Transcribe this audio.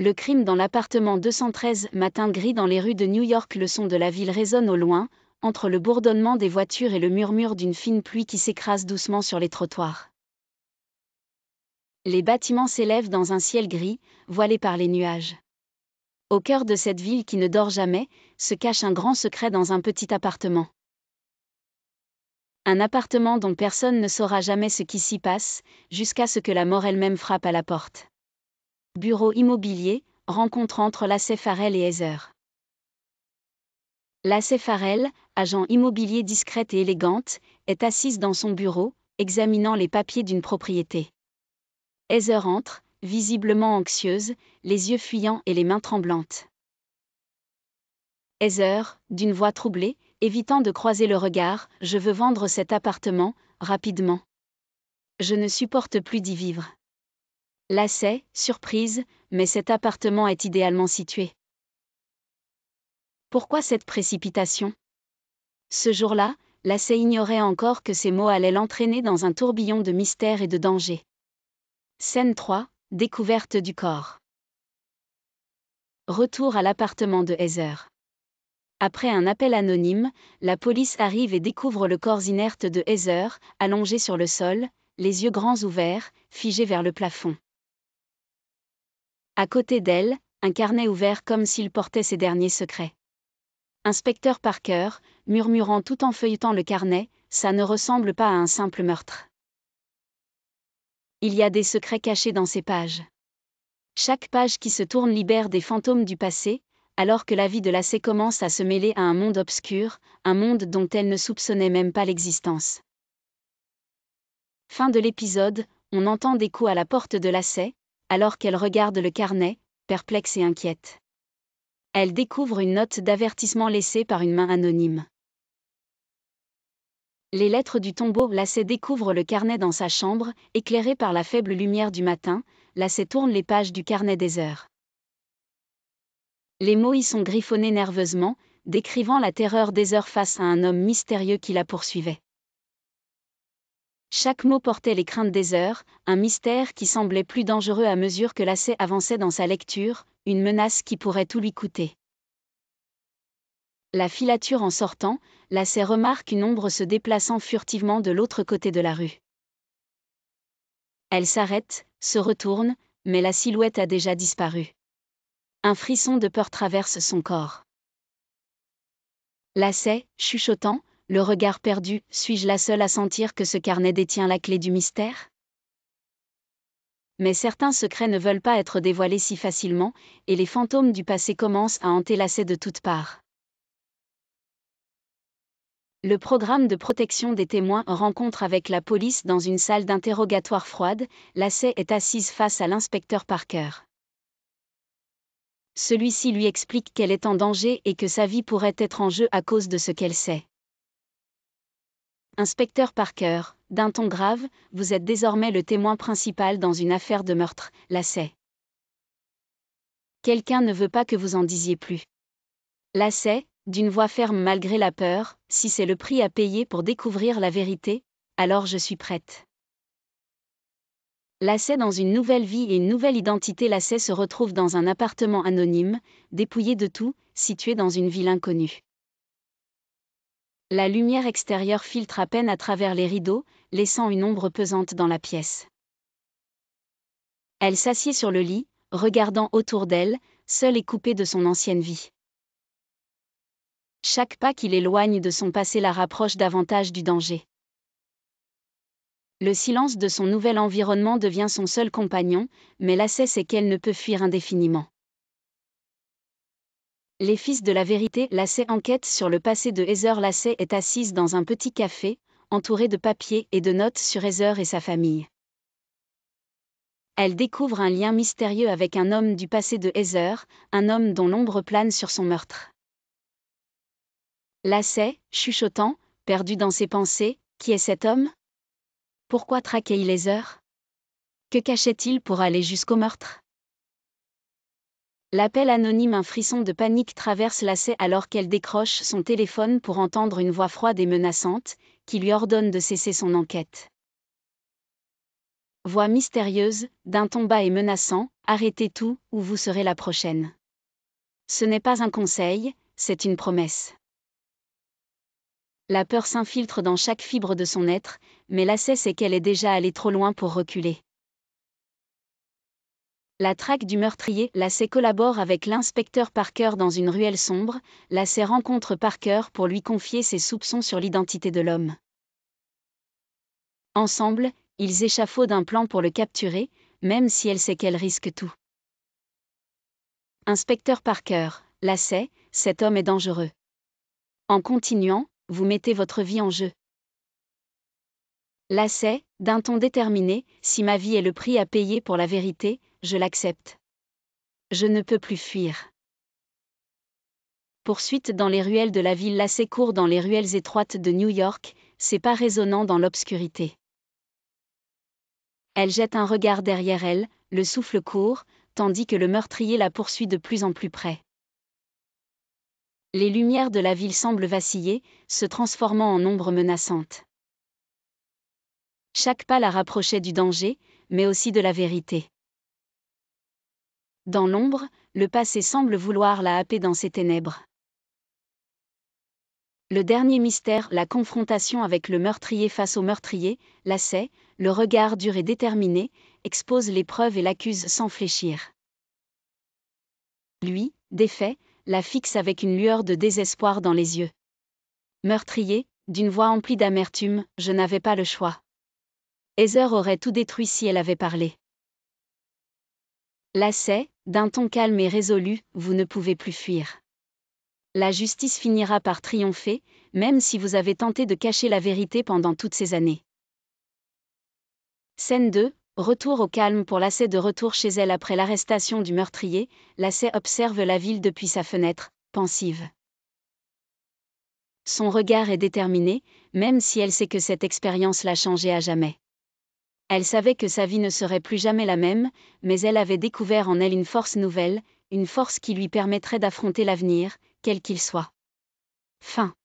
Le crime dans l'appartement 213, matin gris dans les rues de New York. Le son de la ville résonne au loin, entre le bourdonnement des voitures et le murmure d'une fine pluie qui s'écrase doucement sur les trottoirs. Les bâtiments s'élèvent dans un ciel gris, voilé par les nuages. Au cœur de cette ville qui ne dort jamais, se cache un grand secret dans un petit appartement. Un appartement dont personne ne saura jamais ce qui s'y passe, jusqu'à ce que la mort elle-même frappe à la porte. Bureau immobilier, rencontre entre Lacey Farrell et Heather. Lacey Farrell, agent immobilier discrète et élégante, est assise dans son bureau, examinant les papiers d'une propriété. Heather entre, visiblement anxieuse, les yeux fuyants et les mains tremblantes. Heather, d'une voix troublée, évitant de croiser le regard, « Je veux vendre cet appartement, rapidement. Je ne supporte plus d'y vivre. » Lacey, surprise, mais cet appartement est idéalement situé. Pourquoi cette précipitation ? Ce jour-là, Lacey ignorait encore que ces mots allaient l'entraîner dans un tourbillon de mystère et de danger. Scène 3, découverte du corps. Retour à l'appartement de Heather. Après un appel anonyme, la police arrive et découvre le corps inerte de Heather, allongé sur le sol, les yeux grands ouverts, figé vers le plafond. À côté d'elle, un carnet ouvert comme s'il portait ses derniers secrets. Inspecteur Parker, murmurant tout en feuilletant le carnet, « Ça ne ressemble pas à un simple meurtre. Il y a des secrets cachés dans ces pages. » Chaque page qui se tourne libère des fantômes du passé, alors que la vie de Lacey commence à se mêler à un monde obscur, un monde dont elle ne soupçonnait même pas l'existence. Fin de l'épisode, on entend des coups à la porte de Lacey, alors qu'elle regarde le carnet, perplexe et inquiète. Elle découvre une note d'avertissement laissée par une main anonyme. Les lettres du tombeau. Lacey découvre le carnet dans sa chambre, éclairé par la faible lumière du matin. Lacey tourne les pages du carnet d'Heather. Les mots y sont griffonnés nerveusement, décrivant la terreur d'Heather face à un homme mystérieux qui la poursuivait. Chaque mot portait les craintes d'Heather, un mystère qui semblait plus dangereux à mesure que Lacey avançait dans sa lecture, une menace qui pourrait tout lui coûter. La filature en sortant, Lacey remarque une ombre se déplaçant furtivement de l'autre côté de la rue. Elle s'arrête, se retourne, mais la silhouette a déjà disparu. Un frisson de peur traverse son corps. Lacey, chuchotant, le regard perdu, « Suis-je la seule à sentir que ce carnet détient la clé du mystère ? » Mais certains secrets ne veulent pas être dévoilés si facilement, et les fantômes du passé commencent à hanter Lacey de toutes parts. Le programme de protection des témoins rencontre avec la police dans une salle d'interrogatoire froide. Lacey est assise face à l'inspecteur Parker. Celui-ci lui explique qu'elle est en danger et que sa vie pourrait être en jeu à cause de ce qu'elle sait. Inspecteur Parker, d'un ton grave, « Vous êtes désormais le témoin principal dans une affaire de meurtre, Lacey. Quelqu'un ne veut pas que vous en disiez plus. » Lacey, d'une voix ferme malgré la peur, « Si c'est le prix à payer pour découvrir la vérité, alors je suis prête. » Lacey dans une nouvelle vie et une nouvelle identité. Lacey se retrouve dans un appartement anonyme, dépouillé de tout, situé dans une ville inconnue. La lumière extérieure filtre à peine à travers les rideaux, laissant une ombre pesante dans la pièce. Elle s'assied sur le lit, regardant autour d'elle, seule et coupée de son ancienne vie. Chaque pas qui l'éloigne de son passé la rapproche davantage du danger. Le silence de son nouvel environnement devient son seul compagnon, mais Lacey sait qu'elle ne peut fuir indéfiniment. Les fils de la vérité. Lacey enquête sur le passé de Heather. Lacey est assise dans un petit café, entourée de papiers et de notes sur Heather et sa famille. Elle découvre un lien mystérieux avec un homme du passé de Heather, un homme dont l'ombre plane sur son meurtre. Lacey, chuchotant, perdue dans ses pensées, « Qui est cet homme ? Pourquoi traquait-il Heather ? Que cachait-il pour aller jusqu'au meurtre ?» L'appel anonyme. Un frisson de panique traverse Lacey alors qu'elle décroche son téléphone pour entendre une voix froide et menaçante, qui lui ordonne de cesser son enquête. Voix mystérieuse, d'un ton bas et menaçant, arrêtez tout, ou vous serez la prochaine. Ce n'est pas un conseil, c'est une promesse. La peur s'infiltre dans chaque fibre de son être, mais Lacey sait qu'elle est déjà allée trop loin pour reculer. La traque du meurtrier, Lacey collabore avec l'inspecteur Parker dans une ruelle sombre. Lacey rencontre Parker pour lui confier ses soupçons sur l'identité de l'homme. Ensemble, ils échafaudent un plan pour le capturer, même si elle sait qu'elle risque tout. Inspecteur Parker, Lacey, cet homme est dangereux. En continuant, vous mettez votre vie en jeu. Lacey, d'un ton déterminé, si ma vie est le prix à payer pour la vérité, je l'accepte. Je ne peux plus fuir. Poursuite dans les ruelles de la ville. Lacey court dans les ruelles étroites de New York, ses pas résonnant dans l'obscurité. Elle jette un regard derrière elle, le souffle court, tandis que le meurtrier la poursuit de plus en plus près. Les lumières de la ville semblent vaciller, se transformant en ombres menaçantes. Chaque pas la rapprochait du danger, mais aussi de la vérité. Dans l'ombre, le passé semble vouloir la happer dans ses ténèbres. Le dernier mystère, la confrontation avec le meurtrier face au meurtrier. Lacey, le regard dur et déterminé, expose les preuves et l'accuse sans fléchir. Lui, défait, la fixe avec une lueur de désespoir dans les yeux. Meurtrier, d'une voix emplie d'amertume, je n'avais pas le choix. Heather aurait tout détruit si elle avait parlé. Lacey, d'un ton calme et résolu, vous ne pouvez plus fuir. La justice finira par triompher, même si vous avez tenté de cacher la vérité pendant toutes ces années. Scène 2, retour au calme pour Lacey. De retour chez elle après l'arrestation du meurtrier, Lacey observe la ville depuis sa fenêtre, pensive. Son regard est déterminé, même si elle sait que cette expérience l'a changée à jamais. Elle savait que sa vie ne serait plus jamais la même, mais elle avait découvert en elle une force nouvelle, une force qui lui permettrait d'affronter l'avenir, quel qu'il soit. Fin.